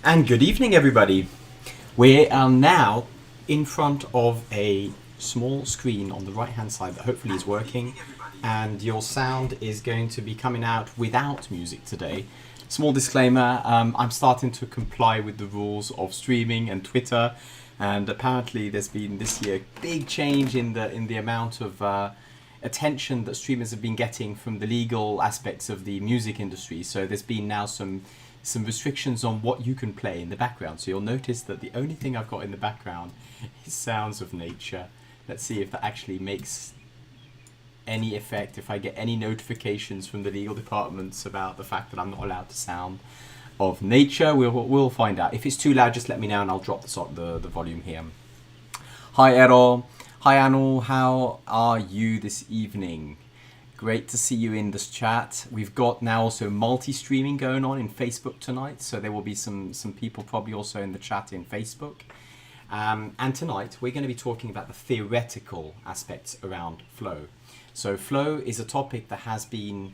And good evening, everybody. We are now in front of a small screen on the right hand side that hopefully is working, and your sound is going to be coming out without music today. Small disclaimer, I'm starting to comply with the rules of streaming and Twitter, and apparently there's been this year a big change in the amount of attention that streamers have been getting from the legal aspects of the music industry. So there's been now some restrictions on what you can play in the background. So you'll notice that the only thing I've got in the background is sounds of nature. Let's see if that actually makes any effect, if I get any notifications from the legal departments about the fact that I'm not allowed to sound of nature. We'll find out. If it's too loud, just let me know and I'll drop the volume here. Hi Errol. Hi Anu. How are you this evening? Great to see you in this chat. We've got now also multi-streaming going on in Facebook tonight, so there will be some people probably also in the chat in Facebook. And tonight we're going to be talking about the theoretical aspects around flow. So flow is a topic that has been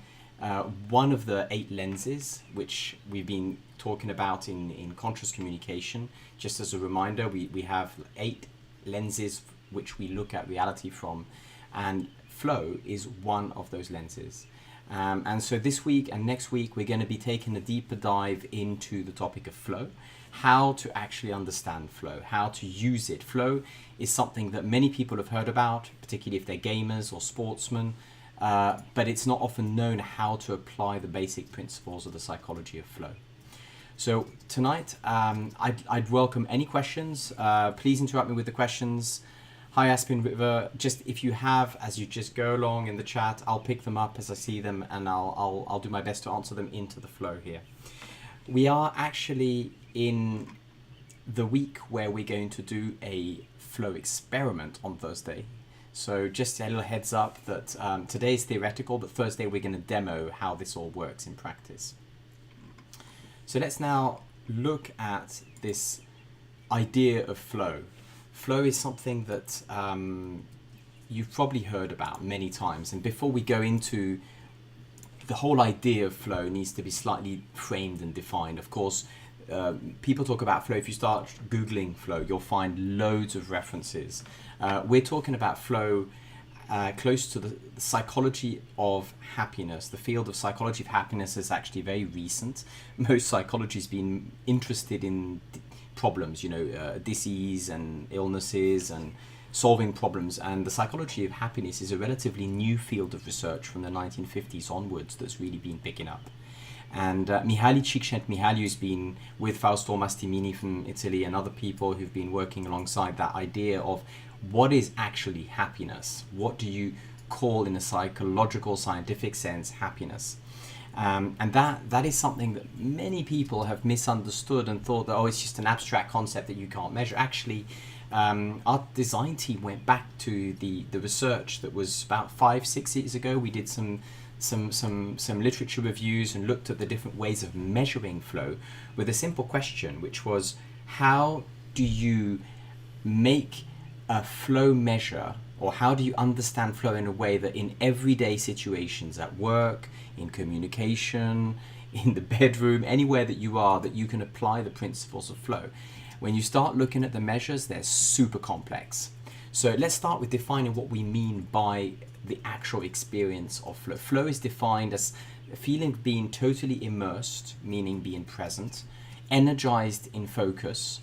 one of the 8 lenses which we've been talking about in conscious communication. Just as a reminder, we have 8 lenses which we look at reality from, and flow is one of those lenses. And so this week and next week we're going to be taking a deeper dive into the topic of flow, how to actually understand flow, how to use it. Flow is something that many people have heard about, particularly if they're gamers or sportsmen, but it's not often known how to apply the basic principles of the psychology of flow. So tonight I'd welcome any questions. Please interrupt me with the questions. Hi Aspen River, just if you have, as you just go along in the chat, I'll pick them up as I see them, and I'll do my best to answer them into the flow here. We are actually in the week where we're going to do a flow experiment on Thursday. So just a little heads up that today is theoretical, but Thursday we're going to demo how this all works in practice. So let's now look at this idea of flow. Flow is something that you've probably heard about many times, and before we go into the whole idea of flow needs to be slightly framed and defined. Of course, people talk about flow. If you start Googling flow, you'll find loads of references. We're talking about flow close to the psychology of happiness. The field of psychology of happiness is actually very recent. Most psychology has been interested in problems, disease and illnesses and solving problems, and the psychology of happiness is a relatively new field of research from the 1950s onwards that's really been picking up. And Mihaly Csikszentmihalyi has been with Fausto Mastimini from Italy and other people who've been working alongside that idea of what is actually happiness. What do you call in a psychological, scientific sense happiness? And that is something that many people have misunderstood and thought that, it's just an abstract concept that you can't measure. Actually, our design team went back to the research that was about 5-6 years ago. We did some literature reviews and looked at the different ways of measuring flow with a simple question, which was, how do you make a flow measure, or how do you understand flow in a way that in everyday situations, at work, in communication, in the bedroom, anywhere that you are, that you can apply the principles of flow? When you start looking at the measures, they're super complex. So let's start with defining what we mean by the actual experience of flow. Flow is defined as a feeling of being totally immersed, meaning being present, energized in focus,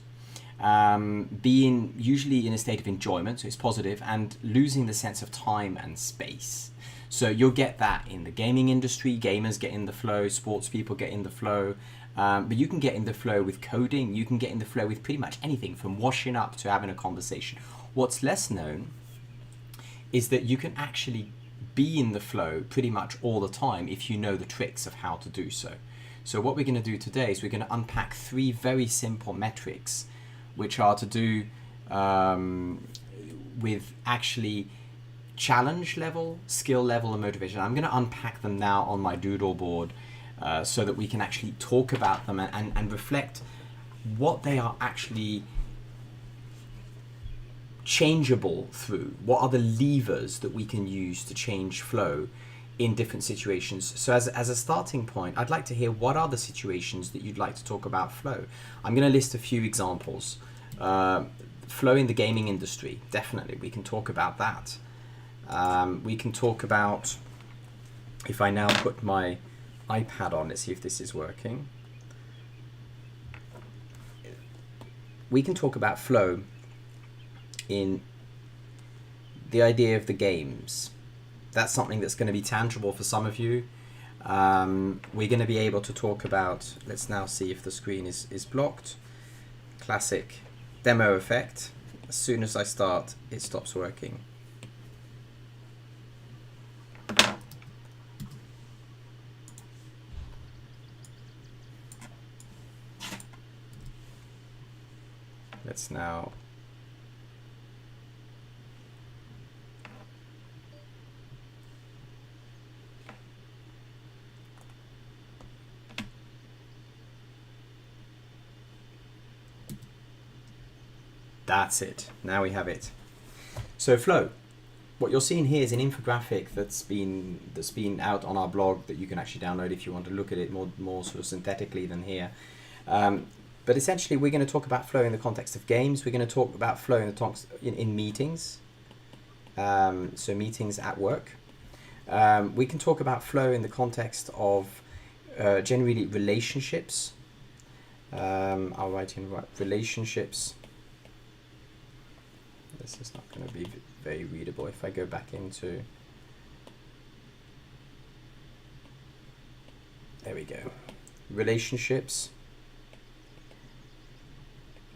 being usually in a state of enjoyment, so it's positive, and losing the sense of time and space. So you'll get that in the gaming industry. Gamers get in the flow, sports people get in the flow, but you can get in the flow with coding. You can get in the flow with pretty much anything from washing up to having a conversation. What's less known is that you can actually be in the flow pretty much all the time if you know the tricks of how to do so. So what we're going to do today is we're going to unpack 3 very simple metrics which are to do with actually challenge level, skill level, and motivation. I'm going to unpack them now on my doodle board so that we can actually talk about them and reflect what they are actually changeable through. What are the levers that we can use to change flow in different situations. So as a starting point, I'd like to hear what are the situations that you'd like to talk about flow. I'm going to list a few examples. Flow in the gaming industry, definitely, we can talk about that. We can talk about, if I now put my iPad on, let's see if this is working. We can talk about flow in the idea of the games. That's something that's going to be tangible for some of you. We're going to be able to talk about, let's now see if the screen is blocked. Classic demo effect. As soon as I start, it stops working. Let's now that's it. Now we have it. So flow. What you're seeing here is an infographic that's been out on our blog that you can actually download if you want to look at it more sort of synthetically than here. But essentially, we're going to talk about flow in the context of games. We're going to talk about flow in meetings, so meetings at work. We can talk about flow in the context of generally relationships. I'll write in relationships. This is not going to be very readable if I go back into... There we go. Relationships.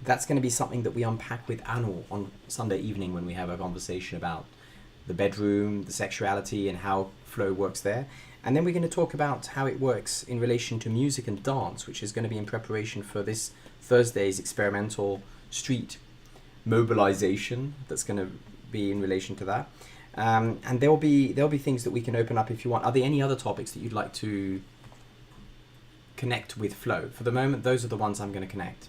That's going to be something that we unpack with Anu on Sunday evening when we have a conversation about the bedroom, the sexuality, and how flow works there. And then we're going to talk about how it works in relation to music and dance, which is going to be in preparation for this Thursday's experimental street mobilization that's going to be in relation to that. And there'll be things that we can open up if you want. Are there any other topics that you'd like to connect with flow? For the moment, those are the ones I'm going to connect.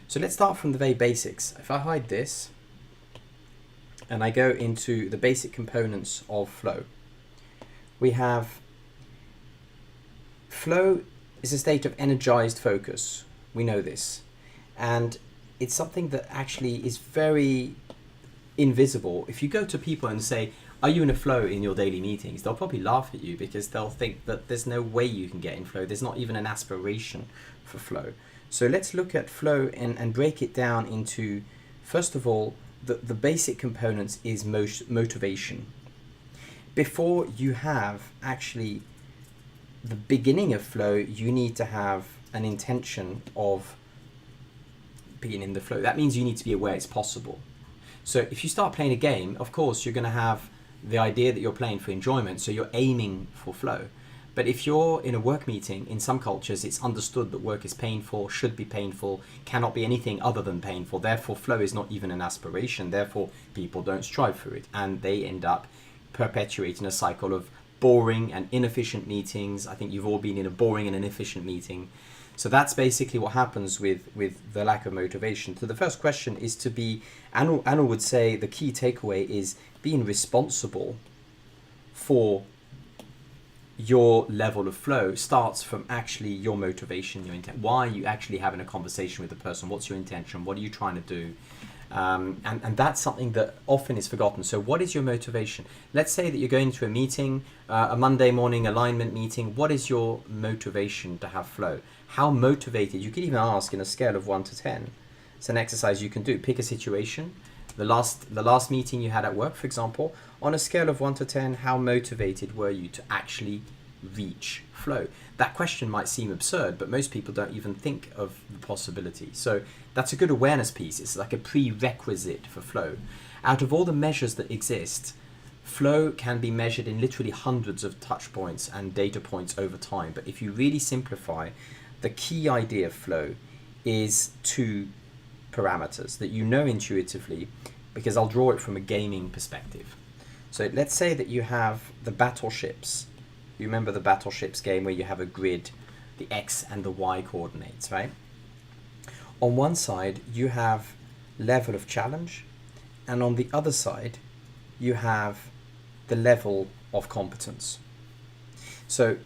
So let's start from the very basics. If I hide this and I go into the basic components of flow, we have flow is a state of energized focus. We know this. And it's something that actually is very invisible. If you go to people and say, are you in a flow in your daily meetings? They'll probably laugh at you because they'll think that there's no way you can get in flow. There's not even an aspiration for flow. So let's look at flow and break it down into, first of all, the basic components is motivation. Before you have actually the beginning of flow, you need to have an intention of being in the flow. That means you need to be aware it's possible. So if you start playing a game, of course, you're going to have the idea that you're playing for enjoyment, so you're aiming for flow. But if you're in a work meeting, in some cultures, it's understood that work is painful, should be painful, cannot be anything other than painful. Therefore, flow is not even an aspiration. Therefore, people don't strive for it. And they end up perpetuating a cycle of boring and inefficient meetings. I think you've all been in a boring and inefficient meeting. So that's basically what happens with the lack of motivation. So the first question is to be, Anu would say the key takeaway is being responsible for your level of flow starts from actually your motivation, your intent. Why are you actually having a conversation with the person? What's your intention? What are you trying to do? And that's something that often is forgotten. So what is your motivation? Let's say that you're going to a meeting, a Monday morning alignment meeting. What is your motivation to have flow? How motivated? You could even ask in a scale of 1 to 10. It's an exercise you can do. Pick a situation. The last meeting you had at work, for example, on a scale of 1 to 10, how motivated were you to actually reach flow? That question might seem absurd, but most people don't even think of the possibility. So that's a good awareness piece. It's like a prerequisite for flow. Out of all the measures that exist, flow can be measured in literally hundreds of touch points and data points over time. But if you really simplify, the key idea of flow is 2 parameters that you know intuitively, because I'll draw it from a gaming perspective. So let's say that you have the battleships. You remember the battleships game where you have a grid, the X and the Y coordinates, right? On one side, you have level of challenge, and on the other side, you have the level of competence. So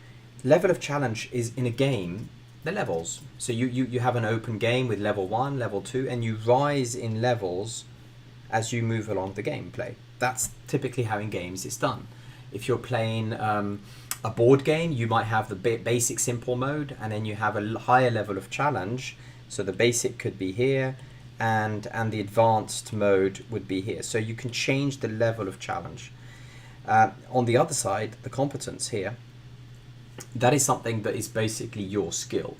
level of challenge is in a game, the levels. So you have an open game with level 1, level 2, and you rise in levels as you move along the gameplay. That's typically how in games it's done. If you're playing a board game, you might have the basic simple mode, and then you have a higher level of challenge. So the basic could be here, and the advanced mode would be here. So you can change the level of challenge. On the other side, the competence here, that is something that is basically your skill.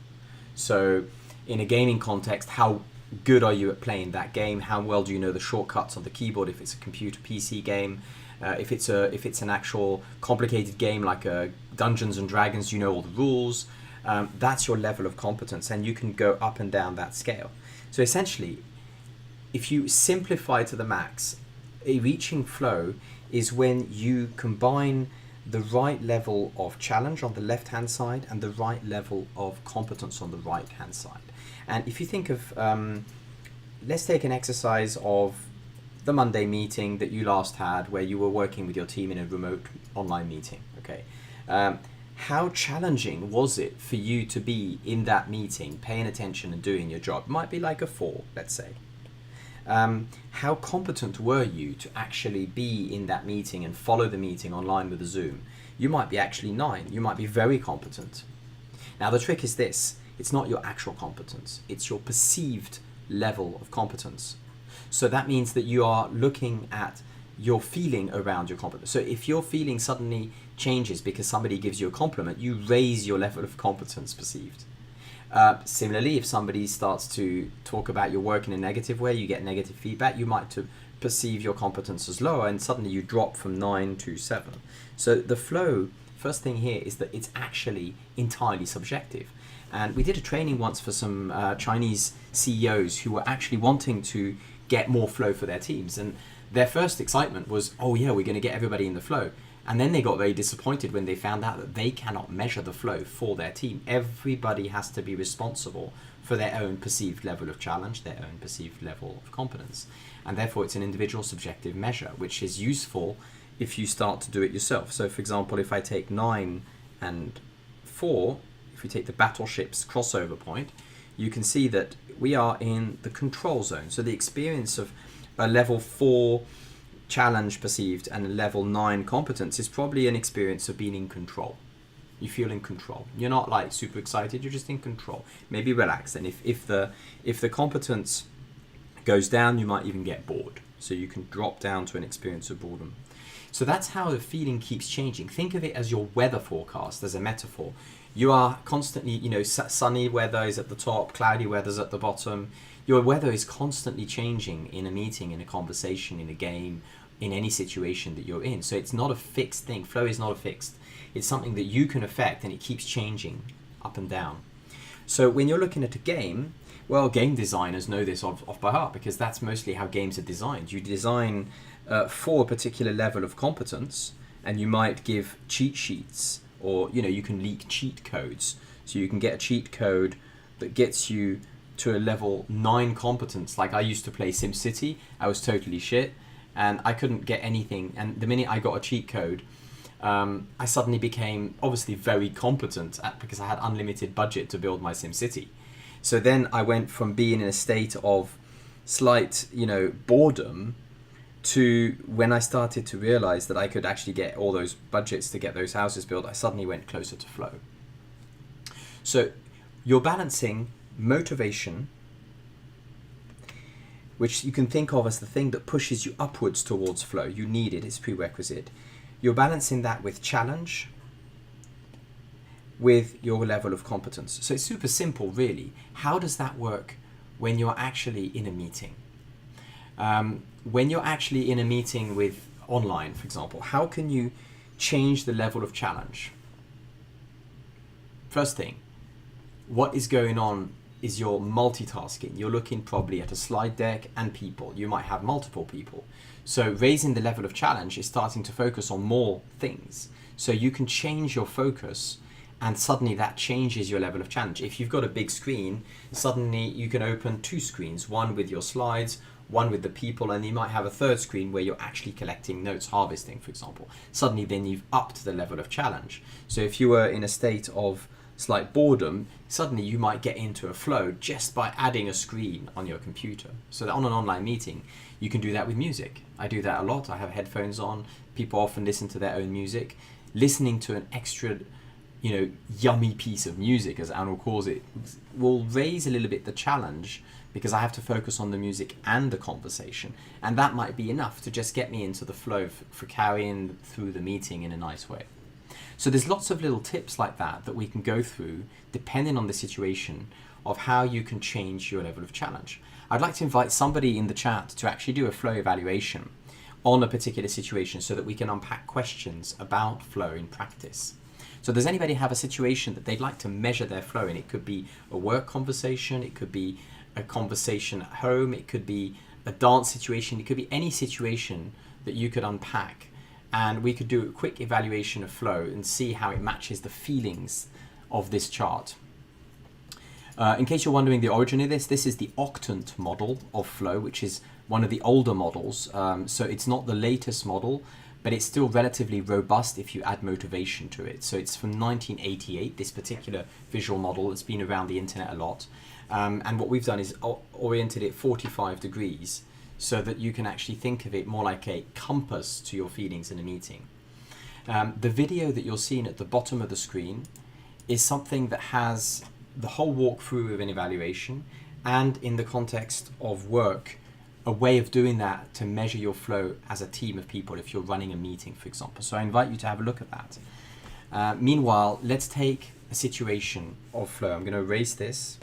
So in a gaming context, how good are you at playing that game? How well do you know the shortcuts on the keyboard if it's a computer PC game? If it's an actual complicated game like Dungeons and Dragons, you know all the rules. That's your level of competence, and you can go up and down that scale. So essentially, if you simplify to the max, a reaching flow is when you combine the right level of challenge on the left hand side and the right level of competence on the right hand side. And if you think of, let's take an exercise of the Monday meeting that you last had where you were working with your team in a remote online meeting, okay? How challenging was it for you to be in that meeting, paying attention and doing your job? It might be like a 4, let's say. How competent were you to actually be in that meeting and follow the meeting online with a Zoom? You might be actually 9. You might be very competent. Now the trick is this. It's not your actual competence. It's your perceived level of competence. So that means that you are looking at your feeling around your competence. So if your feeling suddenly changes because somebody gives you a compliment, you raise your level of competence perceived. Similarly, if somebody starts to talk about your work in a negative way, you get negative feedback, you might perceive your competence as lower, and suddenly you drop from 9 to 7. So the flow, first thing here, is that it's actually entirely subjective. And we did a training once for some Chinese CEOs who were actually wanting to get more flow for their teams. And their first excitement was, oh yeah, we're going to get everybody in the flow. And then they got very disappointed when they found out that they cannot measure the flow for their team. Everybody has to be responsible for their own perceived level of challenge, their own perceived level of competence. And therefore it's an individual subjective measure, which is useful if you start to do it yourself. So for example, if I take 9 and 4, if we take the battleships crossover point, you can see that we are in the control zone. So the experience of a level 4 challenge perceived and a level 9 competence is probably an experience of being in control. You feel in control. You're not like super excited, you're just in control. Maybe relaxed. And if the competence goes down, you might even get bored. So you can drop down to an experience of boredom. So that's how the feeling keeps changing. Think of it as your weather forecast, as a metaphor. You are constantly, sunny weather is at the top, cloudy weather's at the bottom. Your weather is constantly changing in a meeting, in a conversation, in a game, in any situation that you're in. So it's not a fixed thing. Flow is not a fixed. It's something that you can affect, and it keeps changing up and down. So when you're looking at a game, well, game designers know this off by heart, because that's mostly how games are designed. You design for a particular level of competence, and you might give cheat sheets, or you can leak cheat codes. So you can get a cheat code that gets you to a level 9 competence. Like I used to play SimCity, I was totally shit, and I couldn't get anything. And the minute I got a cheat code, I suddenly became obviously very competent because I had unlimited budget to build my SimCity. So then I went from being in a state of slight, boredom, to when I started to realize that I could actually get all those budgets to get those houses built, I suddenly went closer to flow. So you're balancing motivation, which you can think of as the thing that pushes you upwards towards flow. You need it, it's prerequisite. You're balancing that with challenge, with your level of competence. So it's super simple, really. How does that work when you're actually in a meeting? When you're actually in a meeting with online, for example, how can you change the level of challenge? First thing, what is going on is you're multitasking. You're looking probably at a slide deck and people. You might have multiple people. So raising the level of challenge is starting to focus on more things. So you can change your focus, and suddenly that changes your level of challenge. If you've got a big screen, suddenly you can open 2 screens, one with your slides, one with the people, and you might have a third screen where you're actually collecting notes, harvesting, for example. Suddenly then you've upped the level of challenge. So if you were in a state of slight boredom, suddenly you might get into a flow just by adding a screen on your computer. So that on an online meeting, you can do that with music. I do that a lot. I have headphones on. People often listen to their own music. Listening to an extra, yummy piece of music, as Anil calls it, will raise a little bit the challenge, because I have to focus on the music and the conversation. And that might be enough to just get me into the flow for carrying through the meeting in a nice way. So there's lots of little tips like that we can go through depending on the situation of how you can change your level of challenge. I'd like to invite somebody in the chat to actually do a flow evaluation on a particular situation so that we can unpack questions about flow in practice. So does anybody have a situation that they'd like to measure their flow in? It could be a work conversation, it could be a conversation at home, it could be a dance situation, it could be any situation that you could unpack, and we could do a quick evaluation of flow and see how it matches the feelings of this chart. In case you're wondering the origin of this is the octant model of flow, which is one of the older models. So it's not the latest model, but it's still relatively robust if you add motivation to it. So it's from 1988, this particular visual model. It's been around the internet a lot. And what we've done is oriented it 45 degrees so that you can actually think of it more like a compass to your feelings in a meeting. The video that you're seeing at the bottom of the screen is something that has the whole walkthrough of an evaluation, and in the context of work, a way of doing that to measure your flow as a team of people if you're running a meeting, for example. So I invite you to have a look at that. Meanwhile, let's take a situation of flow. I'm going to erase this,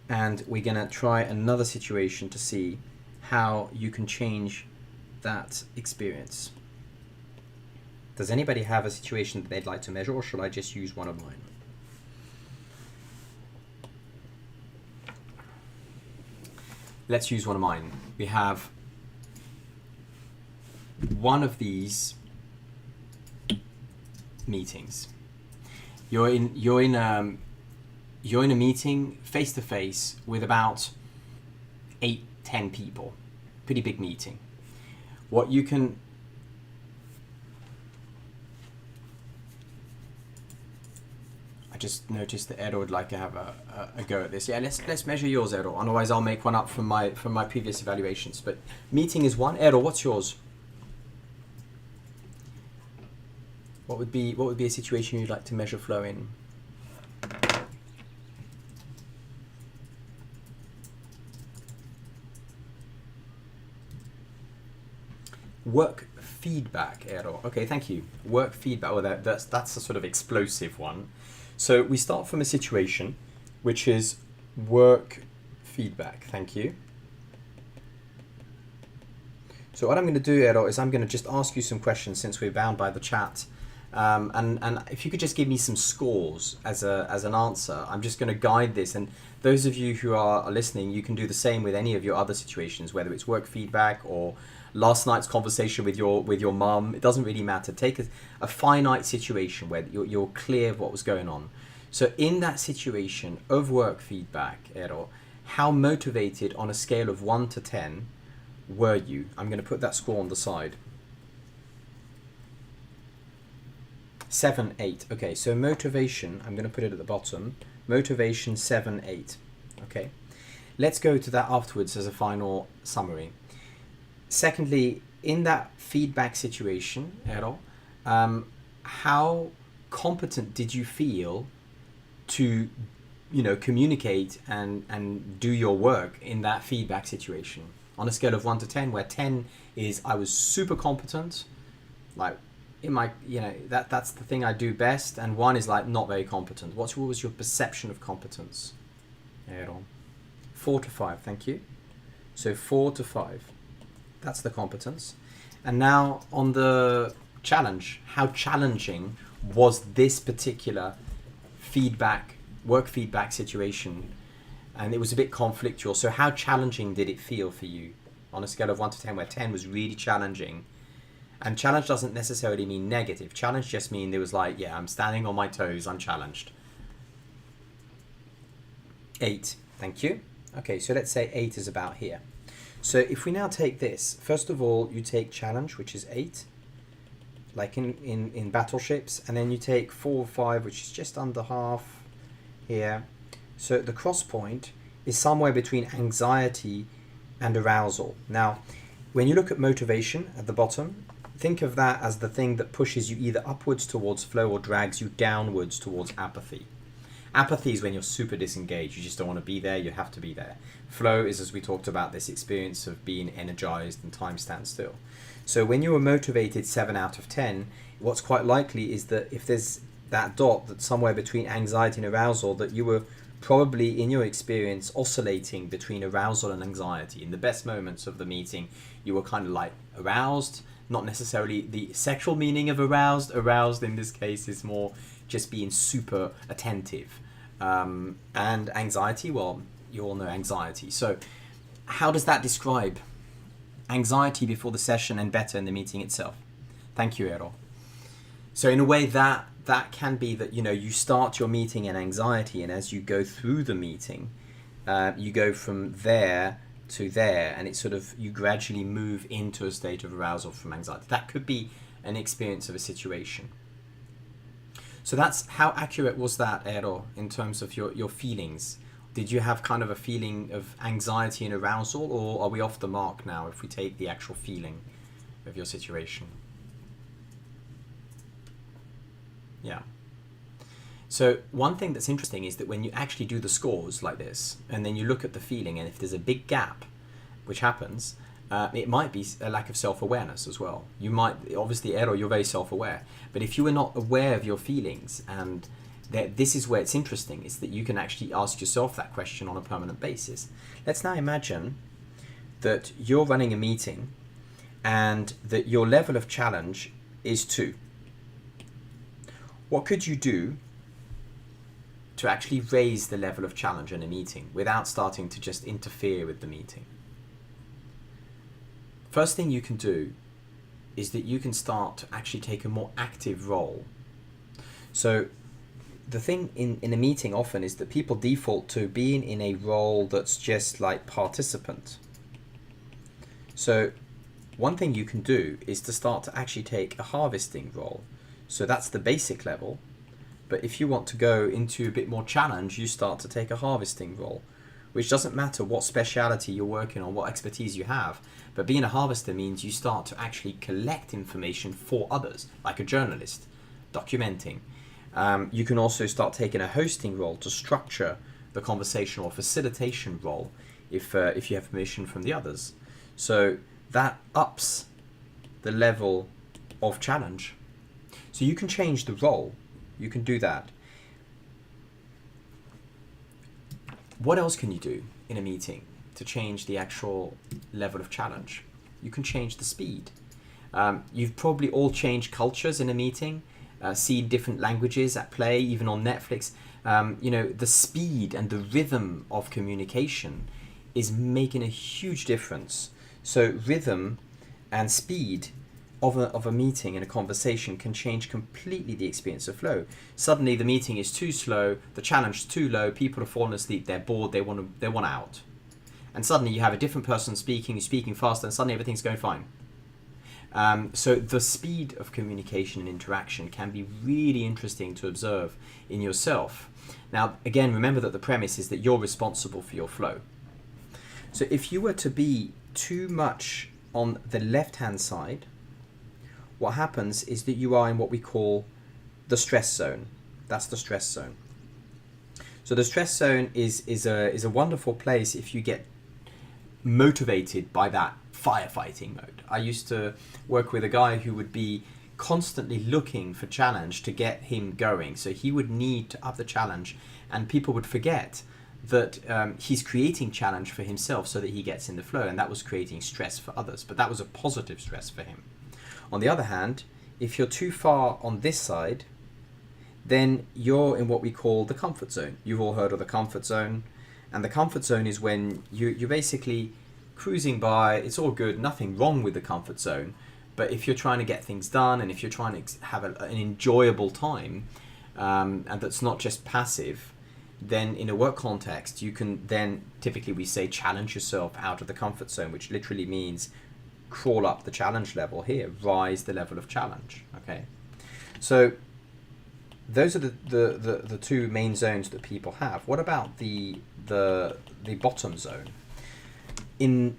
and we're going to try another situation to see how you can change that experience. Does anybody have a situation that they'd like to measure, or should I just use one of mine? Let's use one of mine. We have one of these meetings. You're in a meeting face to face with about 8-10 people. Pretty big meeting. What you can just noticed that Errol would like to have a go at this. Yeah, let's measure yours, Errol. Otherwise, I'll make one up from my previous evaluations. But meeting is one. Errol, what's yours? What would be a situation you'd like to measure flow in? Work feedback, Errol. Okay, thank you. Work feedback. Oh, that's a sort of explosive one. So we start from a situation, which is work feedback. Thank you. So what I'm going to do, Errol, is I'm going to just ask you some questions since we're bound by the chat. And if you could just give me some scores as an answer, I'm just going to guide this. And those of you who are listening, you can do the same with any of your other situations, whether it's work feedback or last night's conversation with your mum. It doesn't really matter. Take a finite situation where you're clear of what was going on. So in that situation of work feedback, Errol, how motivated on a scale of 1 to 10 were you? I'm going to put that score on the side. 7, 8. Okay, so motivation, I'm going to put it at the bottom. Motivation 7, 8. Okay, let's go to that afterwards as a final summary. Secondly, in that feedback situation, Errol, how competent did you feel to, communicate and do your work in that feedback situation? On a scale of 1 to 10, where 10 is I was super competent, like in my, that's the thing I do best, and 1 is like not very competent. What was your perception of competence, Errol? 4 to 5, thank you. So 4 to 5. That's the competence. And now on the challenge, how challenging was this particular work feedback situation? And it was a bit conflictual. So how challenging did it feel for you on a scale of 1 to 10, where 10 was really challenging? And challenge doesn't necessarily mean negative. Challenge just means there was like, yeah, I'm standing on my toes, I'm challenged. 8, thank you. Okay, so let's say 8 is about here. So if we now take this, first of all, you take challenge, which is 8, like in battleships, and then you take 4 or 5, which is just under half here. So the cross point is somewhere between anxiety and arousal. Now, when you look at motivation at the bottom, think of that as the thing that pushes you either upwards towards flow or drags you downwards towards apathy. Apathy is when you're super disengaged. You just don't want to be there. You have to be there. Flow is, as we talked about, this experience of being energized and time stands still. So when you are motivated 7 out of 10, what's quite likely is that if there's that dot that's somewhere between anxiety and arousal, that you were probably, in your experience, oscillating between arousal and anxiety. In the best moments of the meeting, you were kind of like aroused, not necessarily the sexual meaning of aroused. Aroused in this case is more just being super attentive. And anxiety, well, you all know anxiety. So how does that describe anxiety before the session and better in the meeting itself? Thank you, Errol. So in a way that can be that, you start your meeting in anxiety, and as you go through the meeting, you go from there to there, and it's sort of, you gradually move into a state of arousal from anxiety. That could be an experience of a situation. So that's, how accurate was that, Errol, in terms of your feelings? Did you have kind of a feeling of anxiety and arousal, or are we off the mark now if we take the actual feeling of your situation? Yeah. So one thing that's interesting is that when you actually do the scores like this, and then you look at the feeling, and if there's a big gap, which happens, it might be a lack of self-awareness as well. You might, obviously, Errol, you're very self-aware, but if you are not aware of your feelings, and this is where it's interesting, is that you can actually ask yourself that question on a permanent basis. Let's now imagine that you're running a meeting and that your level of challenge is 2. What could you do to actually raise the level of challenge in a meeting without starting to just interfere with the meeting? First thing you can do is that you can start to actually take a more active role. So the thing in a meeting often is that people default to being in a role that's just like participant. So one thing you can do is to start to actually take a harvesting role. So that's the basic level. But if you want to go into a bit more challenge, you start to take a harvesting role, which doesn't matter what speciality you're working on, what expertise you have. But being a harvester means you start to actually collect information for others, like a journalist, documenting. You can also start taking a hosting role to structure the conversation, or facilitation role if you have permission from the others. So that ups the level of challenge. So you can change the role. You can do that. What else can you do in a meeting to change the actual level of challenge? You can change the speed. You've probably all changed cultures in a meeting, seen different languages at play, even on Netflix. The speed and the rhythm of communication is making a huge difference. So rhythm and speed of a meeting and a conversation can change completely the experience of flow. Suddenly the meeting is too slow, the challenge is too low, people are falling asleep, they're bored, they want out. And suddenly you have a different person speaking faster, and suddenly everything's going fine. So the speed of communication and interaction can be really interesting to observe in yourself. Now, again, remember that the premise is that you're responsible for your flow. So if you were to be too much on the left-hand side, what happens is that you are in what we call the stress zone. That's the stress zone. So the stress zone is a wonderful place if you get motivated by that firefighting mode. I used to work with a guy who would be constantly looking for challenge to get him going. So he would need to up the challenge, and people would forget that he's creating challenge for himself so that he gets in the flow, and that was creating stress for others, but that was a positive stress for him. On the other hand, if you're too far on this side, then you're in what we call the comfort zone. You've all heard of the comfort zone, and the comfort zone is when you're basically cruising by. It's all good, nothing wrong with the comfort zone, but if you're trying to get things done, and if you're trying to have an enjoyable time, and that's not just passive, then in a work context, you can then, typically we say, challenge yourself out of the comfort zone, which literally means crawl up the challenge level here, rise the level of challenge. Okay, so those are the two main zones that people have. What about the bottom zone? In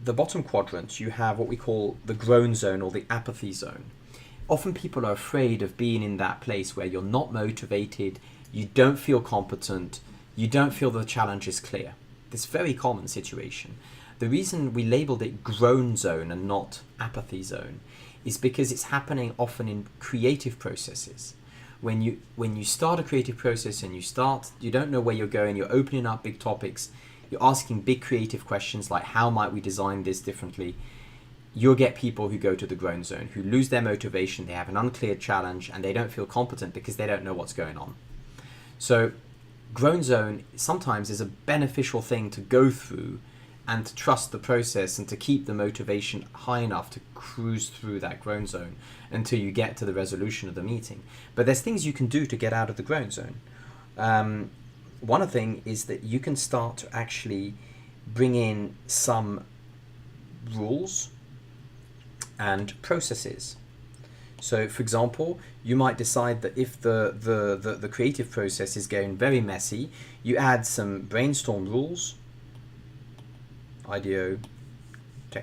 the bottom quadrant, you have what we call the groan zone or the apathy zone. Often people are afraid of being in that place where you're not motivated, you don't feel competent, you don't feel the challenge is clear. This very common situation. The reason we labeled it groan zone and not apathy zone is because it's happening often in creative processes. When you start a creative process and you don't know where you're going, you're opening up big topics, you're asking big creative questions like how might we design this differently, you'll get people who go to the groan zone, who lose their motivation, they have an unclear challenge, and they don't feel competent because they don't know what's going on. So groan zone sometimes is a beneficial thing to go through and to trust the process and to keep the motivation high enough to cruise through that groan zone until you get to the resolution of the meeting. But there's things you can do to get out of the groan zone. One thing is that you can start to actually bring in some rules and processes. So for example, you might decide that if the creative process is going very messy, you add some brainstorm rules. IDEO,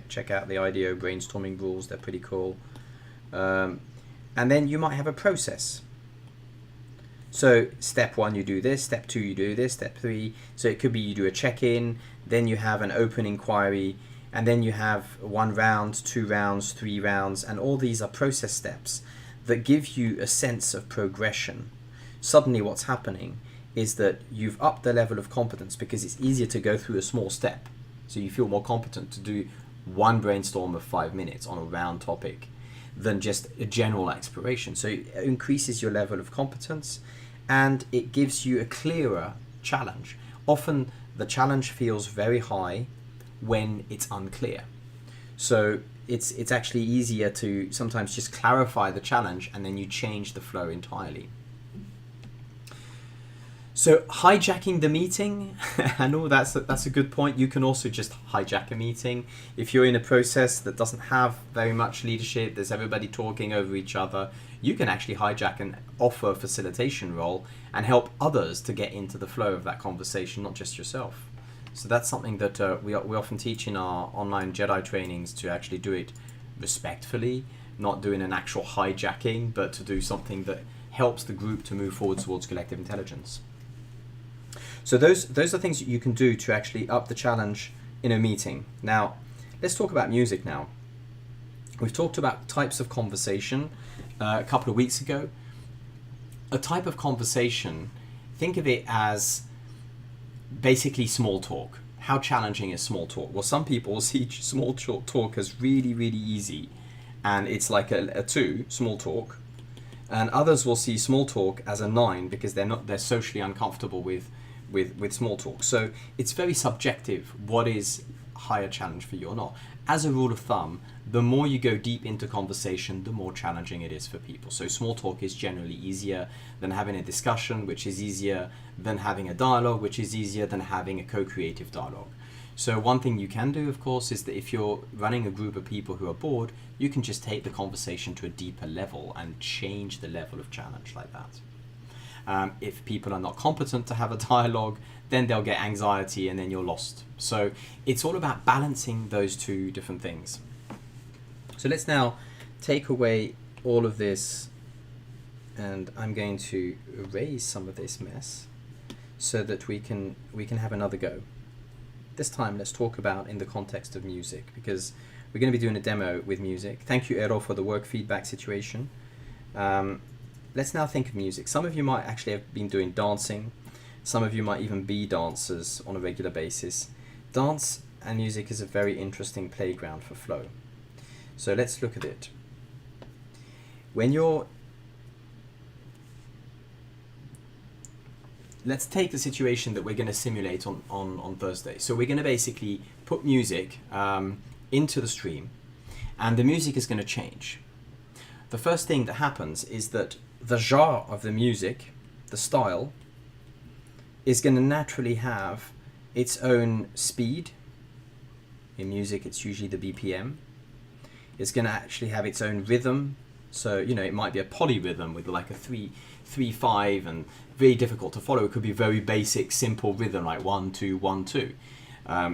check out the IDEO brainstorming rules, they're pretty cool. And then you might have a process. So step 1 you do this, step 2 you do this, step 3, so it could be you do a check-in, then you have an open inquiry, and then you have 1 round, 2 rounds, 3 rounds, and all these are process steps that give you a sense of progression. Suddenly what's happening is that you've upped the level of competence because it's easier to go through a small step. So you feel more competent to do 1 brainstorm of 5 minutes on a round topic than just a general exploration. So it increases your level of competence and it gives you a clearer challenge. Often the challenge feels very high when it's unclear. So it's actually easier to sometimes just clarify the challenge and then you change the flow entirely. So hijacking the meeting, I know that's a good point. You can also just hijack a meeting. If you're in a process that doesn't have very much leadership, there's everybody talking over each other, you can actually hijack and offer a facilitation role and help others to get into the flow of that conversation, not just yourself. So that's something that we often teach in our online Jedi trainings, to actually do it respectfully, not doing an actual hijacking, but to do something that helps the group to move forward towards collective intelligence. So those are things that you can do to actually up the challenge in a meeting. Now, let's talk about music now. We've talked about types of conversation a couple of weeks ago. A type of conversation, think of it as basically small talk. How challenging is small talk? Well, some people see small talk as really, really easy, and it's like a 2, small talk. And others will see small talk as a 9 because they're socially uncomfortable with small talk. So it's very subjective what is higher challenge for you or not. As a rule of thumb, the more you go deep into conversation, the more challenging it is for people. So small talk is generally easier than having a discussion, which is easier than having a dialogue, which is easier than having a co-creative dialogue. So one thing you can do, of course, is that if you're running a group of people who are bored, you can just take the conversation to a deeper level and change the level of challenge like that. If people are not competent to have a dialogue, then they'll get anxiety and then you're lost. So it's all about balancing those two different things. So let's now take away all of this, and I'm going to erase some of this mess so that we can have another go. This time let's talk about in the context of music, because we're going to be doing a demo with music. Thank you, Ero, for the work feedback situation. Let's now think of music. Some of you might actually have been doing dancing. Some of you might even be dancers on a regular basis. Dance and music is a very interesting playground for flow. So let's look at it. Let's take the situation that we're going to simulate on Thursday. So we're going to basically put music into the stream, and the music is going to change. The first thing that happens is that the genre of the music, the style, is going to naturally have its own speed. In music, it's usually the BPM. It's going to actually have its own rhythm. So, you know, it might be a polyrhythm with like a 3-3-5 and very difficult to follow. It could be very basic, simple rhythm like 1-2-1-2.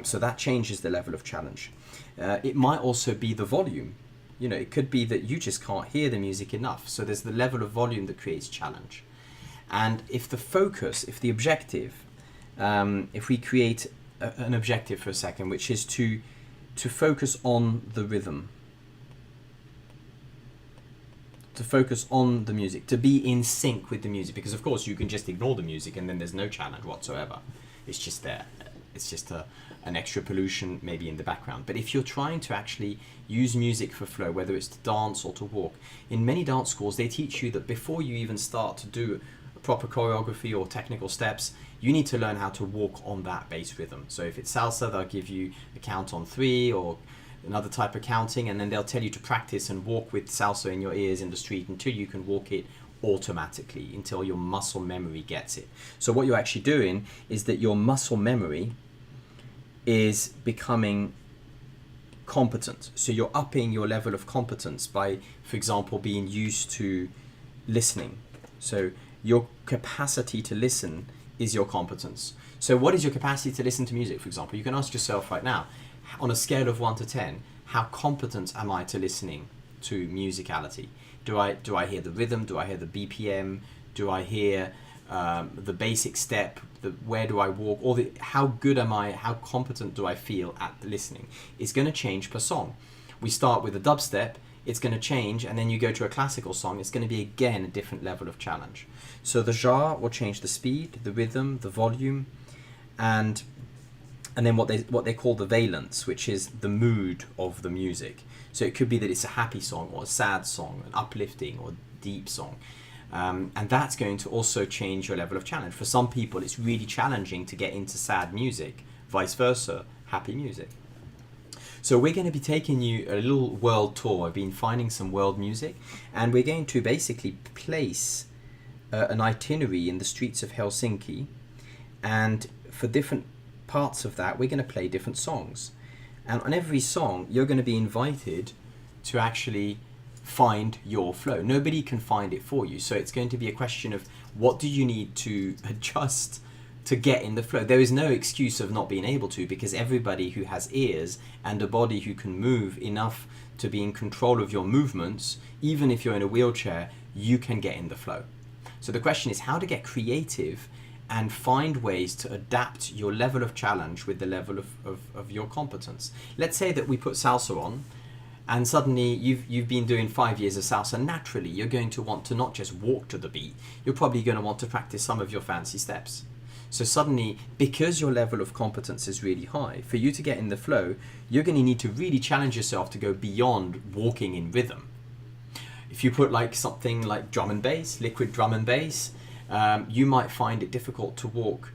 So that changes the level of challenge. It might also be the volume. You know, it could be that you just can't hear the music enough. So there's the level of volume that creates challenge. And if the focus, if the objective, if we create an objective for a second, which is to focus on the rhythm, to focus on the music, to be in sync with the music, because of course you can just ignore the music and then there's no challenge whatsoever. It's just there. It's just an extra pollution maybe in the background. But if you're trying to actually use music for flow, whether it's to dance or to walk, in many dance schools they teach you that before you even start to do a proper choreography or technical steps, you need to learn how to walk on that bass rhythm. So if it's salsa, they'll give you a count on 3 or another type of counting, and then they'll tell you to practice and walk with salsa in your ears in the street until you can walk it automatically, until your muscle memory gets it. So what you're actually doing is that your muscle memory is becoming competent. So you're upping your level of competence by, for example, being used to listening. So your capacity to listen is your competence. So what is your capacity to listen to music, for example? You can ask yourself right now, on a scale of 1 to 10, how competent am I to listening to musicality? Do I hear the rhythm? Do I hear the BPM? Do I hear the basic step? Where do I walk? Or how good am I? How competent do I feel at listening? It's going to change per song. We start with a dubstep, it's going to change, and then you go to a classical song, it's going to be again a different level of challenge. So the genre will change the speed, the rhythm, the volume, and then what they call the valence, which is the mood of the music. So it could be that it's a happy song or a sad song, an uplifting or deep song. And that's going to also change your level of challenge. For some people, it's really challenging to get into sad music, vice versa, happy music. So we're going to be taking you a little world tour. I've been finding some world music, and we're going to basically place an itinerary in the streets of Helsinki, and for different parts of that, we're going to play different songs. And on every song, you're going to be invited to actually find your flow. Nobody can find it for you. So it's going to be a question of what do you need to adjust to get in the flow. There is no excuse of not being able to, because everybody who has ears and a body who can move enough to be in control of your movements, even if you're in a wheelchair, you can get in the flow. So the question is how to get creative and find ways to adapt your level of challenge with the level of your competence. Let's say that we put salsa on, and suddenly you've been doing 5 years of salsa. Naturally, you're going to want to not just walk to the beat, you're probably going to want to practice some of your fancy steps. So suddenly, because your level of competence is really high, for you to get in the flow, you're going to need to really challenge yourself to go beyond walking in rhythm. If you put like something like drum and bass, liquid drum and bass, you might find it difficult to walk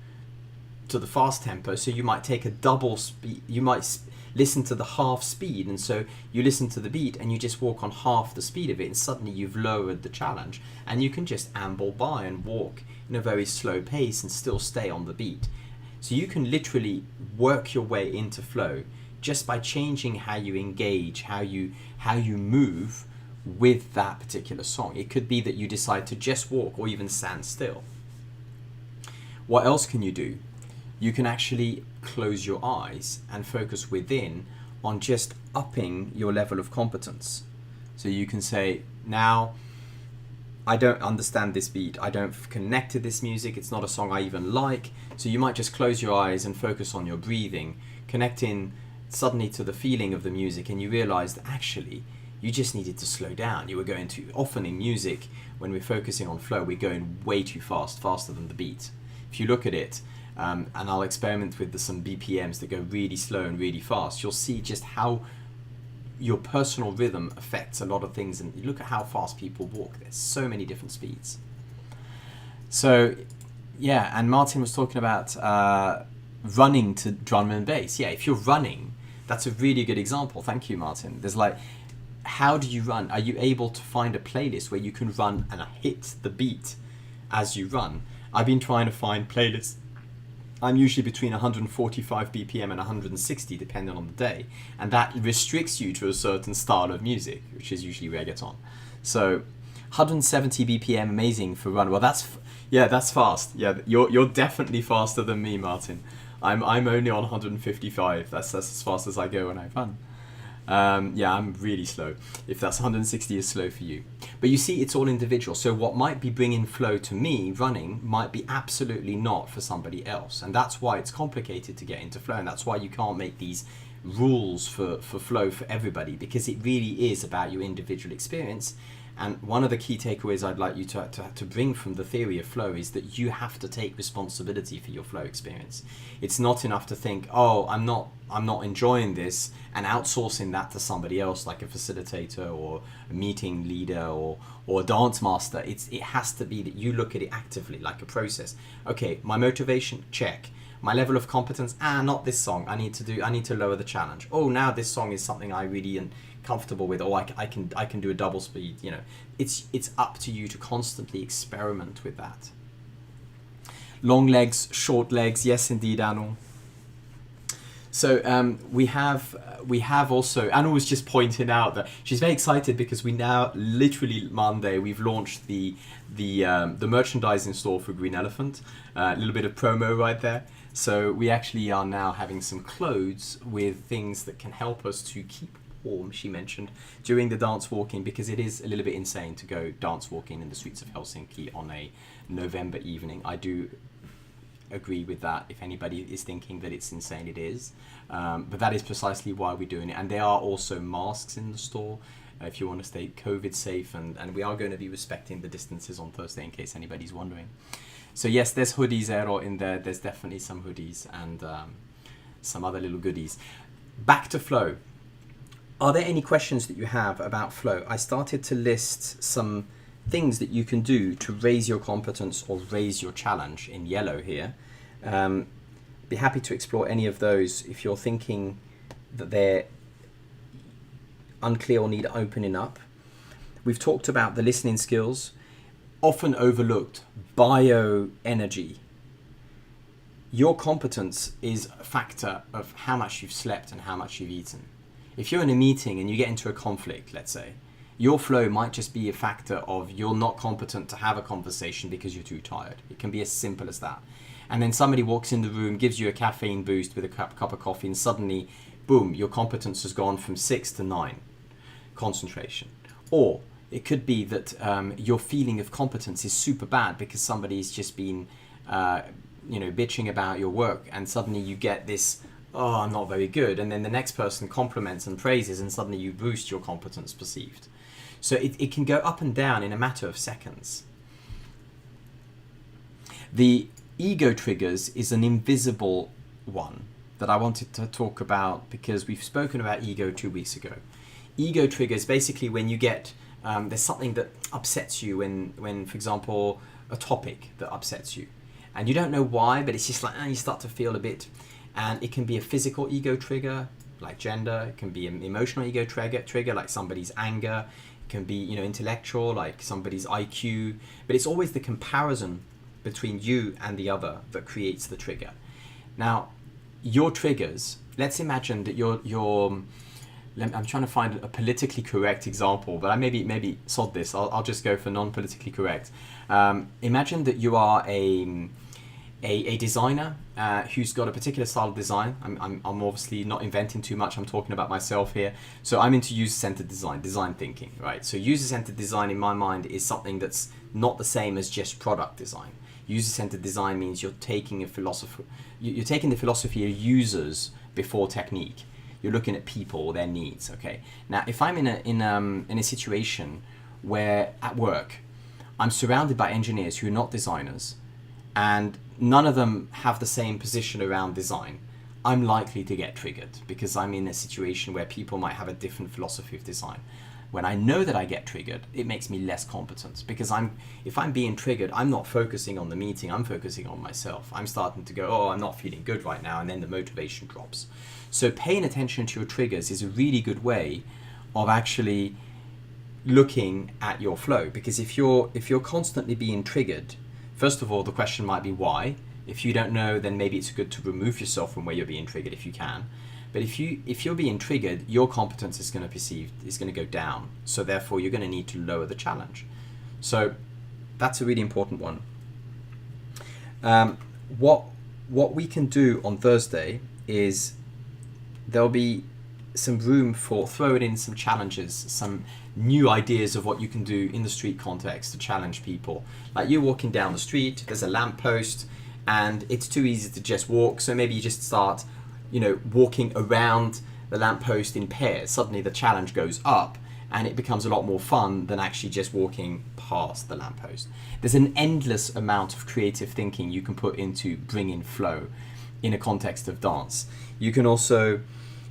to the fast tempo, so you might take a double speed. You might listen to the half speed, and so you listen to the beat and you just walk on half the speed of it, and suddenly you've lowered the challenge, and you can just amble by and walk in a very slow pace and still stay on the beat. So you can literally work your way into flow just by changing how you engage, how you move with that particular song. It could be that you decide to just walk or even stand still. What else can you do? You can actually close your eyes and focus within on just upping your level of competence. So you can say, now I don't understand this beat, I don't connect to this music, it's not a song I even like. So you might just close your eyes and focus on your breathing, connecting suddenly to the feeling of the music, and you realize that actually you just needed to slow down. You were going too often in music, when we're focusing on flow, we're going way too fast, faster than the beat. If you look at it, and I'll experiment with some BPMs that go really slow and really fast, you'll see just how your personal rhythm affects a lot of things. And you look at how fast people walk, there's so many different speeds. So yeah, and Martin was talking about running to drum and bass. Yeah, if you're running, that's a really good example. Thank you, Martin. There's like, how do you run? Are you able to find a playlist where you can run and hit the beat as you run? I've been trying to find playlists I'm usually between 145 BPM and 160 depending on the day, and that restricts you to a certain style of music, which is usually reggaeton. So 170 BPM, amazing for run. Well, that's fast. Yeah, you're definitely faster than me, Martin. I'm only on 155. That's as fast as I go when I run. Yeah, I'm really slow. If that's 160 is slow for you. But you see, it's all individual. So what might be bringing flow to me, running, might be absolutely not for somebody else. And that's why it's complicated to get into flow. And that's why you can't make these rules for flow for everybody, because it really is about your individual experience. And one of the key takeaways I'd like you to bring from the theory of flow is that you have to take responsibility for your flow experience. It's not enough to think, oh, I'm not enjoying this, and outsourcing that to somebody else, like a facilitator or a meeting leader or a dance master. It has to be that you look at it actively, like a process. Okay, my motivation, check. My level of competence, not this song. I need to lower the challenge. Oh, now this song is something I really am comfortable with. Oh, I can do a double speed. You know, it's up to you to constantly experiment with that. Long legs, short legs. Yes, indeed, Anu. So we have also, Anu was just pointing out that she's very excited because we now, literally Monday, we've launched the merchandising store for Green Elephant. A little bit of promo right there. So we actually are now having some clothes with things that can help us to keep warm, she mentioned, during the dance walking, because it is a little bit insane to go dance walking in the streets of Helsinki on a November evening. I do agree with that. If anybody is thinking that it's insane, it is. But that is precisely why we're doing it. And there are also masks in the store if you want to stay COVID safe. And we are going to be respecting the distances on Thursday, in case anybody's wondering. So yes, there's hoodies in there. There's definitely some hoodies and some other little goodies. Back to flow. Are there any questions that you have about flow? I started to list some things that you can do to raise your competence or raise your challenge in yellow here. Be happy to explore any of those if you're thinking that they're unclear or need opening up. We've talked about the listening skills, often overlooked, bioenergy. Your competence is a factor of how much you've slept and how much you've eaten. If you're in a meeting and you get into a conflict, let's say, your flow might just be a factor of you're not competent to have a conversation because you're too tired. It can be as simple as that. And then somebody walks in the room, gives you a caffeine boost with a cup of coffee, and suddenly, boom, your competence has gone from 6 to 9 concentration. Or it could be that your feeling of competence is super bad because somebody's just been bitching about your work, and suddenly you get this, oh, I'm not very good. And then the next person compliments and praises, and suddenly you boost your competence perceived. So it can go up and down in a matter of seconds. The ego triggers is an invisible one that I wanted to talk about because we've spoken about ego 2 weeks ago. Ego triggers, basically when you get, there's something that upsets you when, for example, a topic that upsets you. And you don't know why, but it's just like, you start to feel a bit. And it can be a physical ego trigger, like gender. It can be an emotional ego trigger, like somebody's anger. It can be, intellectual, like somebody's IQ. But it's always the comparison between you and the other that creates the trigger. Now, your triggers, let's imagine that I'm trying to find a politically correct example, but I maybe sod this. I'll just go for non-politically correct. Imagine that you are a designer who's got a particular style of design. I'm obviously not inventing too much. I'm talking about myself here. So I'm into user-centered design thinking, right? So user-centered design in my mind is something that's not the same as just product design. User-centered design means you're taking the philosophy of users before technique. You're looking at people, their needs. Okay. Now, if I'm in a situation where at work I'm surrounded by engineers who are not designers, and none of them have the same position around design, I'm likely to get triggered because I'm in a situation where people might have a different philosophy of design. When I know that I get triggered, it makes me less competent because if I'm being triggered, I'm not focusing on the meeting, I'm focusing on myself. I'm starting to go, oh, I'm not feeling good right now, and then the motivation drops. So paying attention to your triggers is a really good way of actually looking at your flow, because if you're constantly being triggered, first of all, the question might be why, If you don't know, then maybe it's good to remove yourself from where you're being triggered if you can. But if you're being triggered, your competence is going to go down. So therefore, you're going to need to lower the challenge. So that's a really important one. What we can do on Thursday is there'll be some room for throwing in some challenges, some new ideas of what you can do in the street context to challenge people. Like you're walking down the street, there's a lamppost, and it's too easy to just walk. So maybe you just start, walking around the lamppost in pairs. Suddenly the challenge goes up, and it becomes a lot more fun than actually just walking past the lamppost. There's an endless amount of creative thinking you can put into bringing flow in a context of dance. You can also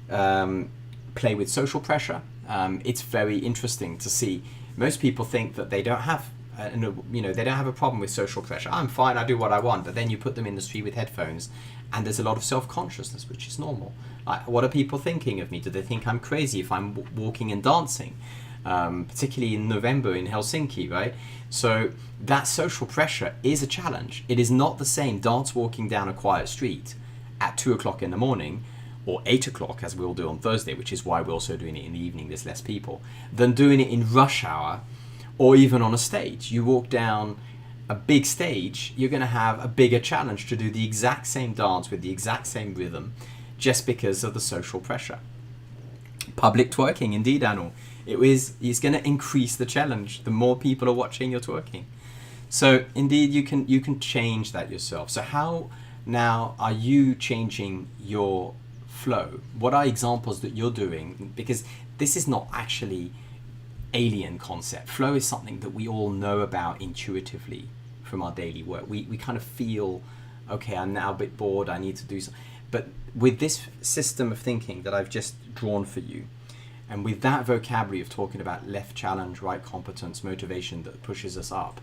play with social pressure. It's very interesting to see. Most people think that they don't have, they don't have a problem with social pressure. I'm fine, I do what I want. But then you put them in the street with headphones, and there's a lot of self-consciousness, which is normal. Like, what are people thinking of me? Do they think I'm crazy if I'm walking and dancing? Particularly in November in Helsinki, right? So that social pressure is a challenge. It is not the same dance walking down a quiet street at 2 o'clock in the morning or 8 o'clock, as we'll do on Thursday, which is why we're also doing it in the evening, there's less people, than doing it in rush hour or even on a stage. You walk down a big stage, you're going to have a bigger challenge to do the exact same dance with the exact same rhythm just because of the social pressure. Public twerking, indeed, Anu. It's going to increase the challenge the more people are watching your twerking. So indeed, you can change that yourself. So how now are you changing your flow? What are examples that you're doing? Because this is not actually alien concept. Flow is something that we all know about intuitively from our daily work. We kind of feel, okay, I'm now a bit bored, I need to do something. But with this system of thinking that I've just drawn for you, and with that vocabulary of talking about left challenge, right competence, motivation that pushes us up,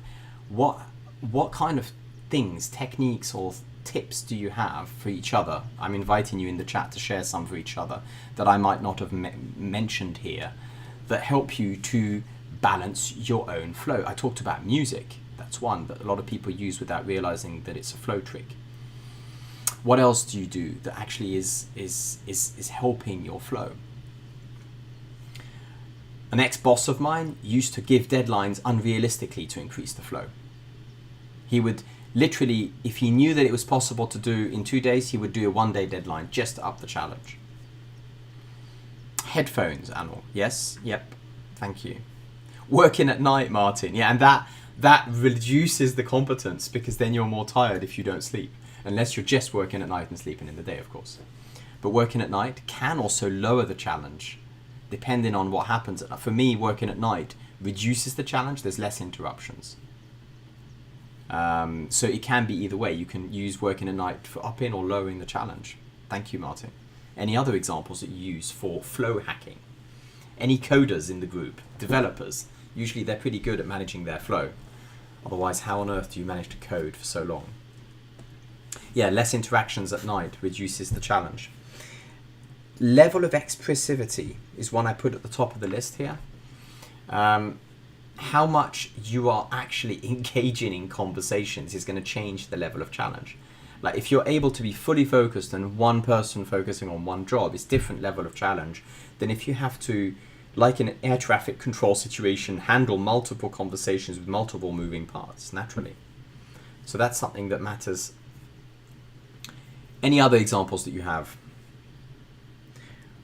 what kind of things, techniques or tips do you have for each other? I'm inviting you in the chat to share some for each other that I might not have mentioned here that help you to balance your own flow. I talked about music. That's one that a lot of people use without realizing that it's a flow trick. What else do you do that actually is helping your flow? An ex-boss of mine used to give deadlines unrealistically to increase the flow. He would literally, if he knew that it was possible to do in 2 days, he would do a 1-day deadline just to up the challenge. Headphones, Anil. Yes, yep, thank you. Working at night, Martin. Yeah, and that reduces the competence because then you're more tired if you don't sleep. Unless you're just working at night and sleeping in the day, of course. But working at night can also lower the challenge, depending on what happens. For me, working at night reduces the challenge. There's less interruptions. So it can be either way. You can use working at night for upping or lowering the challenge. Thank you, Martin. Any other examples that you use for flow hacking? Any coders in the group? Developers? Usually they're pretty good at managing their flow. Otherwise, how on earth do you manage to code for so long? Yeah, less interactions at night reduces the challenge. Level of expressivity is one I put at the top of the list here. How much you are actually engaging in conversations is going to change the level of challenge. Like if you're able to be fully focused and one person focusing on one job, it's different level of challenge than if you have to, like in an air traffic control situation, handle multiple conversations with multiple moving parts naturally. So that's something that matters. Any other examples that you have?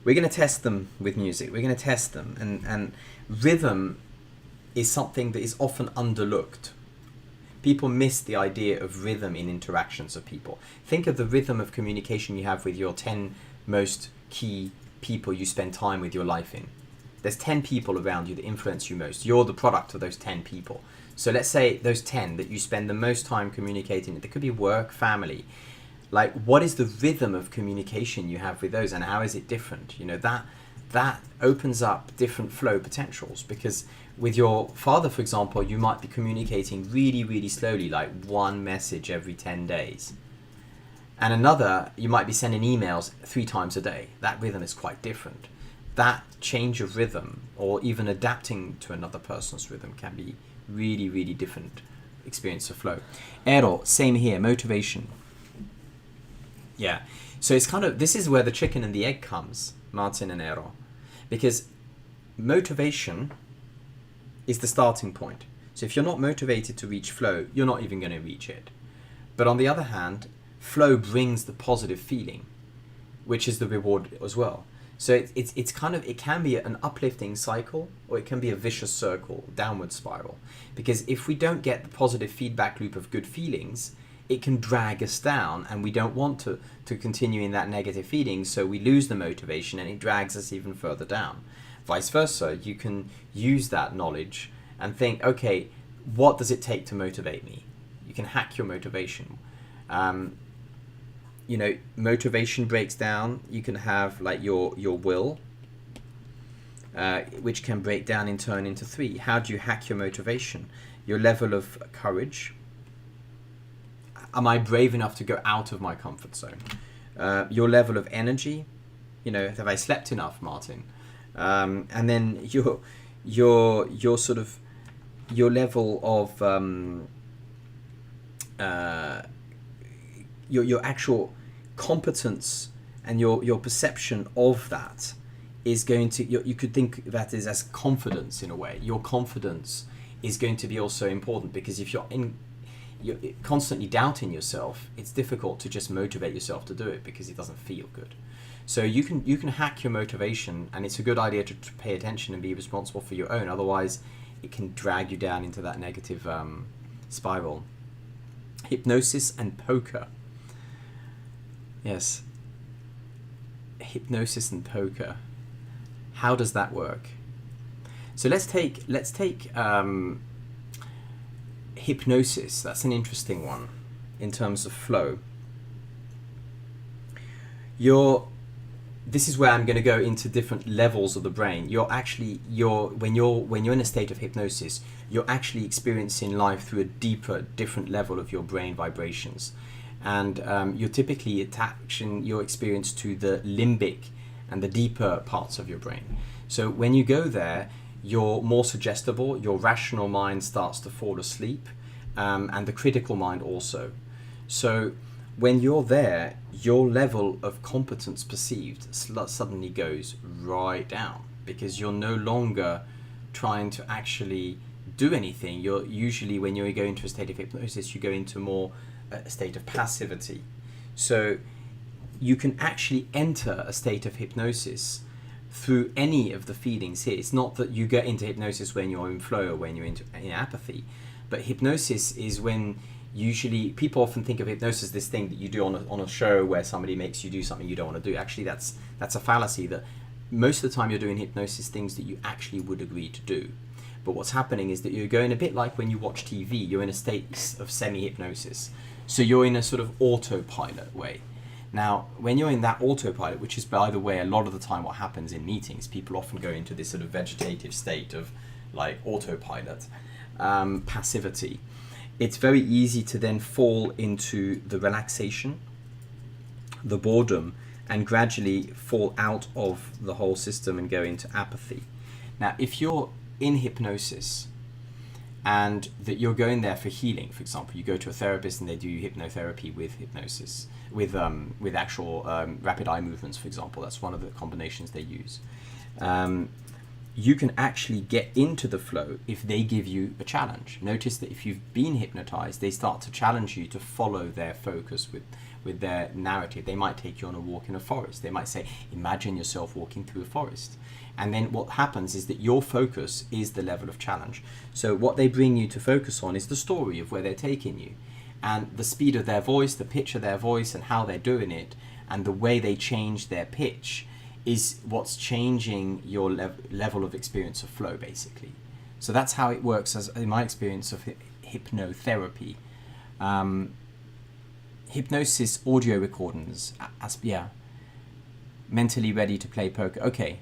We're going to test them with music. We're going to test them. And rhythm is something that is often underlooked. People miss the idea of rhythm in interactions of people. Think of the rhythm of communication you have with your 10 most key people you spend time with your life in. There's 10 people around you that influence you most. You're the product of those 10 people. So let's say those 10 that you spend the most time communicating with. It could be work, family. Like, what is the rhythm of communication you have with those, and how is it different? You know, that opens up different flow potentials, because with your father, for example, you might be communicating really, really slowly, like one message every 10 days. And another, you might be sending emails 3 times a day. That rhythm is quite different. That change of rhythm, or even adapting to another person's rhythm, can be really, really different experience of flow. Eero, same here, motivation. Yeah. So it's kind of, this is where the chicken and the egg comes, Martin and Eero. Because motivation is the starting point. So if you're not motivated to reach flow, you're not even going to reach it. But on the other hand, flow brings the positive feeling, which is the reward as well. So it's kind of, it can be an uplifting cycle, or it can be a vicious circle, downward spiral. Because if we don't get the positive feedback loop of good feelings, it can drag us down, and we don't want to continue in that negative feeling, so we lose the motivation and it drags us even further down. Vice versa, you can use that knowledge and think, okay, what does it take to motivate me? You can hack your motivation. You know, motivation breaks down. You can have like your will, which can break down in turn into three. How do you hack your motivation? Your level of courage. Am I brave enough to go out of my comfort zone? Your level of energy. You know, have I slept enough, Martin? And then your sort of your level of your actual competence and your perception of that is going to, you could think that is as confidence in a way. Your confidence is going to be also important, because if you're constantly doubting yourself, it's difficult to just motivate yourself to do it because it doesn't feel good. So you can hack your motivation, and it's a good idea to pay attention and be responsible for your own. Otherwise, it can drag you down into that negative spiral. Hypnosis and poker. Yes. Hypnosis and poker. How does that work? So let's take hypnosis. That's an interesting one in terms of flow. This is where I'm going to go into different levels of the brain. When you're in a state of hypnosis, you're actually experiencing life through a deeper, different level of your brain vibrations, and you're typically attaching your experience to the limbic and the deeper parts of your brain. So when you go there, you're more suggestible. Your rational mind starts to fall asleep, and the critical mind also. So when you're there, your level of competence perceived suddenly goes right down, because you're no longer trying to actually do anything. You're usually, when you go into a state of hypnosis, you go into more a state of passivity. So you can actually enter a state of hypnosis through any of the feelings here. It's not that you get into hypnosis when you're in flow or when you're in apathy, but hypnosis is when, usually people often think of hypnosis as this thing that you do on a show where somebody makes you do something you don't want to do. Actually, that's a fallacy. That most of the time you're doing hypnosis things that you actually would agree to do. But what's happening is that you're going a bit like when you watch TV. You're in a state of semi-hypnosis. So you're in a sort of autopilot way. Now, when you're in that autopilot, which is, by the way, a lot of the time what happens in meetings, people often go into this sort of vegetative state of like autopilot, passivity. It's very easy to then fall into the relaxation, the boredom, and gradually fall out of the whole system and go into apathy. Now, if you're in hypnosis and that you're going there for healing, for example, you go to a therapist and they do hypnotherapy with hypnosis, with actual rapid eye movements, for example. That's one of the combinations they use. You can actually get into the flow if they give you a challenge. Notice that if you've been hypnotized, they start to challenge you to follow their focus with their narrative. They might take you on a walk in a forest. They might say, imagine yourself walking through a forest. And then what happens is that your focus is the level of challenge. So what they bring you to focus on is the story of where they're taking you, and the speed of their voice, the pitch of their voice, and how they're doing it, and the way they change their pitch is what's changing your level of experience of flow, basically. So that's how it works, as in my experience of hypnotherapy. Hypnosis audio recordings, mentally ready to play poker. Okay,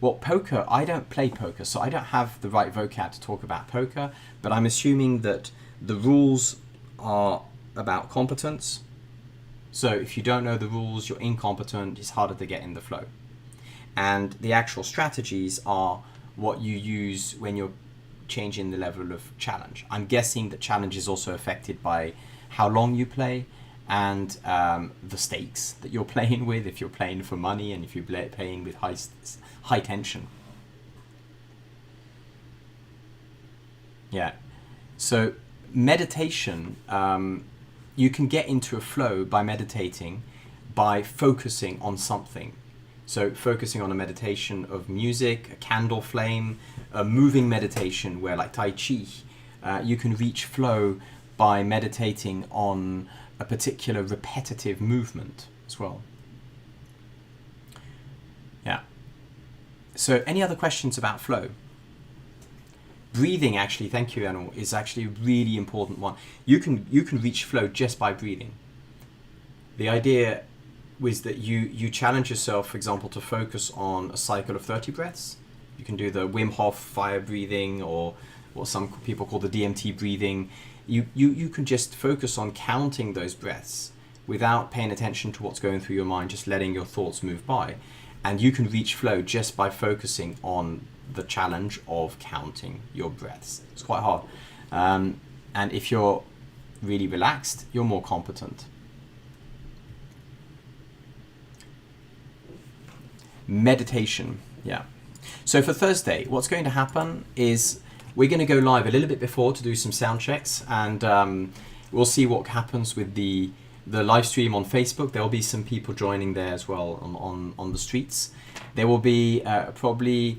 well, poker, I don't play poker, so I don't have the right vocab to talk about poker, but I'm assuming that the rules are about competence. So if you don't know the rules, you're incompetent, it's harder to get in the flow. And the actual strategies are what you use when you're changing the level of challenge. I'm guessing that challenge is also affected by how long you play and the stakes that you're playing with, if you're playing for money and if you're playing with high tension. Yeah. So meditation, you can get into a flow by meditating, by focusing on something. So focusing on a meditation of music, a candle flame, a moving meditation where, like Tai Chi, you can reach flow by meditating on a particular repetitive movement as well. Yeah. So any other questions about flow? Breathing, actually, thank you, Anil, is actually a really important one. You can reach flow just by breathing. The idea was that you challenge yourself, for example, to focus on a cycle of 30 breaths. You can do the Wim Hof fire breathing, or what some people call the DMT breathing. You can just focus on counting those breaths without paying attention to what's going through your mind, just letting your thoughts move by. And you can reach flow just by focusing on the challenge of counting your breaths. It's quite hard. And if you're really relaxed, you're more competent. Meditation, yeah. So for Thursday, what's going to happen is we're going to go live a little bit before to do some sound checks, and we'll see what happens with the live stream on Facebook. There will be some people joining there as well on the streets. There will be probably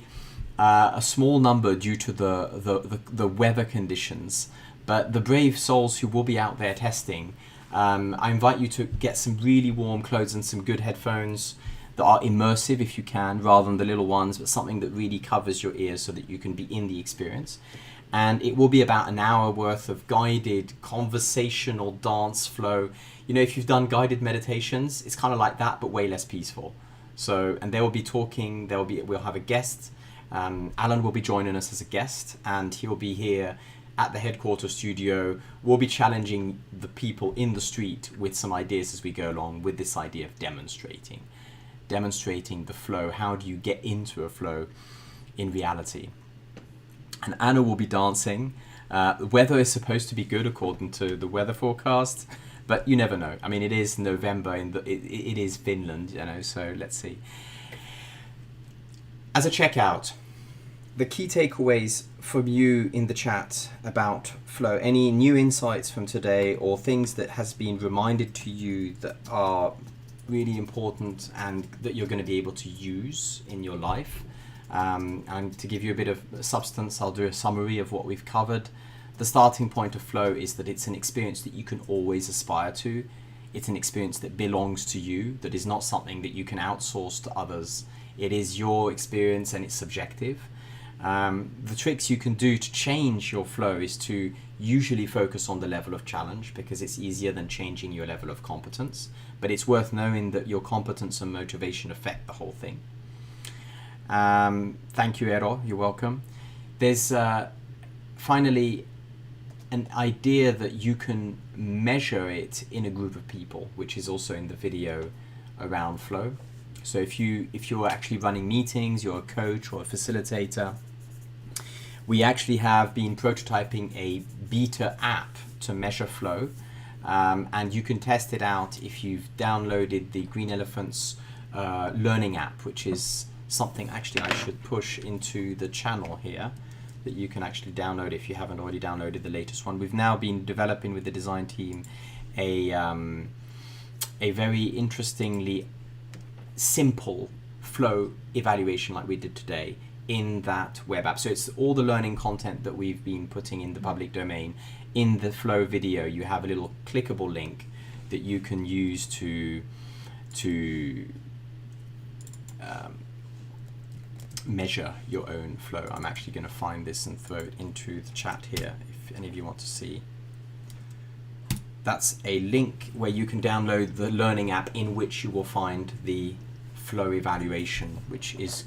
a small number due to the weather conditions, but the brave souls who will be out there testing, I invite you to get some really warm clothes and some good headphones that are immersive if you can, rather than the little ones, but something that really covers your ears so that you can be in the experience. And it will be about an hour worth of guided conversational dance flow. You know, if you've done guided meditations, it's kind of like that, but way less peaceful. So, and they will be talking, we'll have a guest. Alan will be joining us as a guest, and he'll be here at the headquarters studio. We'll be challenging the people in the street with some ideas as we go along with this idea of demonstrating the flow. How do you get into a flow in reality? And Anna will be dancing. The weather is supposed to be good according to the weather forecast, but you never know. I mean, it is November it is Finland, you know, so let's see. As a checkout, the key takeaways from you in the chat about flow, any new insights from today or things that has been reminded to you that are really important and that you're going to be able to use in your life. And to give you a bit of substance, I'll do a summary of what we've covered. The starting point of flow is that it's an experience that you can always aspire to. It's an experience that belongs to you, that is not something that you can outsource to others. It is your experience and it's subjective. The tricks you can do to change your flow is to usually focus on the level of challenge, because it's easier than changing your level of competence. But it's worth knowing that your competence and motivation affect the whole thing. Thank you, Ero. You're welcome. There's finally an idea that you can measure it in a group of people, which is also in the video around flow. So if you're actually running meetings, you're a coach or a facilitator, we actually have been prototyping a beta app to measure flow, and you can test it out if you've downloaded the Green Elephants learning app, which is something actually I should push into the channel here, that you can actually download if you haven't already downloaded the latest one. We've now been developing with the design team a very interestingly simple flow evaluation like we did today in that web app. So it's all the learning content that we've been putting in the public domain. In the flow video, you have a little clickable link that you can use to measure your own flow. I'm actually going to find this and throw it into the chat here if any of you want to see. That's a link where you can download the learning app, in which you will find the flow evaluation, which is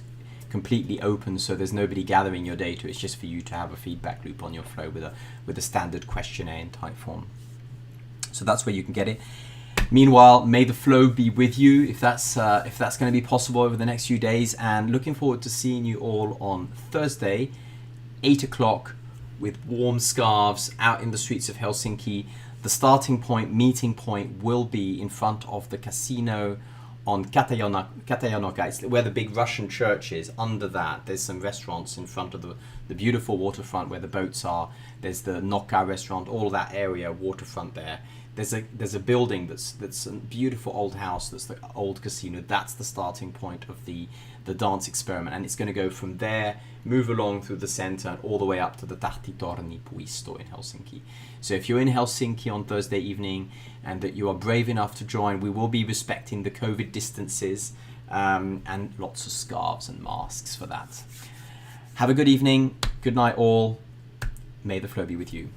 completely open, so there's nobody gathering your data. It's just for you to have a feedback loop on your flow with a standard questionnaire in type form. So that's where you can get it. Meanwhile, may the flow be with you, if that's going to be possible over the next few days, and looking forward to seeing you all on Thursday, 8 o'clock, with warm scarves out in the streets of Helsinki. The starting point, meeting point, will be in front of the casino on Katayonoka. It's where the big Russian church is. Under that, there's some restaurants in front of the beautiful waterfront where the boats are. There's the Noka restaurant, all that area, waterfront there. There's a building that's a beautiful old house. That's the old casino. That's the starting point of the dance experiment, and it's going to go from there, move along through the center, and all the way up to the Tahtitorni Puisto in Helsinki. So if you're in Helsinki on Thursday evening and that you are brave enough to join, we will be respecting the COVID distances, and lots of scarves and masks for that. Have a good evening. Good night all. May the flow be with you.